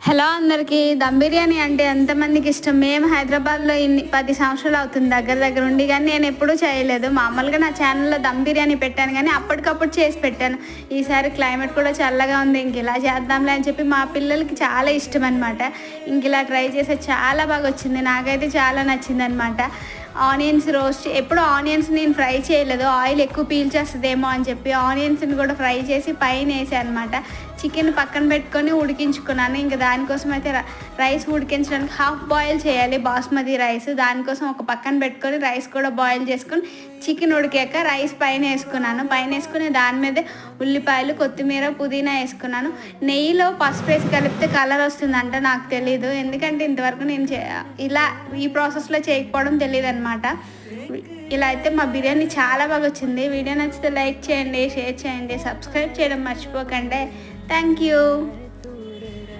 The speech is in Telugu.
హలో అందరికీ. దమ్ బిర్యానీ అంటే ఎంతమందికి ఇష్టం. మేము హైదరాబాద్లో 10 సంవత్సరాలు అవుతుంది దగ్గర ఉండి, కానీ నేను ఎప్పుడూ చేయలేదు. మామూలుగా నా ఛానల్లో దమ్ బిర్యానీ పెట్టాను, కానీ అప్పటికప్పుడు చేసి పెట్టాను. ఈసారి క్లైమేట్ కూడా చల్లగా ఉంది, ఇంక ఇలా చేద్దాంలే అని చెప్పి మా పిల్లలకి చాలా ఇష్టం అనమాట. ఇంక ఇలా ట్రై చేస్తే చాలా బాగా వచ్చింది, నాకైతే చాలా నచ్చింది అనమాట. ఆనియన్స్ రోస్ట్, ఎప్పుడు ఆనియన్స్ నేను ఫ్రై చేయలేదు, ఆయిల్ ఎక్కువ పీల్చేస్తుందేమో అని చెప్పి ఆనియన్స్ని కూడా ఫ్రై చేసి పైన వేసాను అనమాట. చికెన్ పక్కన పెట్టుకొని ఉడికించుకున్నాను. ఇంకా దానికోసం అయితే రైస్ ఉడికించడానికి హాఫ్ బాయిల్ చేయాలి బాస్మతి రైస్. దానికోసం ఒక పక్కన పెట్టుకొని రైస్ కూడా బాయిల్ చేసుకొని చికెన్ ఉడికాక రైస్ పైన వేసుకున్నాను. పైన వేసుకుని దాని మీద ఉల్లిపాయలు, కొత్తిమీర, పుదీనా వేసుకున్నాను. నెయ్యిలో పసుపు వేసి కలిపితే కలర్ వస్తుందంట, నాకు తెలీదు. ఎందుకంటే ఇంతవరకు నేను ఇలా ఈ ప్రాసెస్లో చేయకపోవడం తెలియదు అనమాట. ఇలా అయితే మా బిర్యానీ చాలా బాగా వచ్చింది. వీడియో నచ్చితే లైక్ చేయండి, షేర్ చేయండి, సబ్స్క్రైబ్ చేయడం మర్చిపోకండి. Thank you.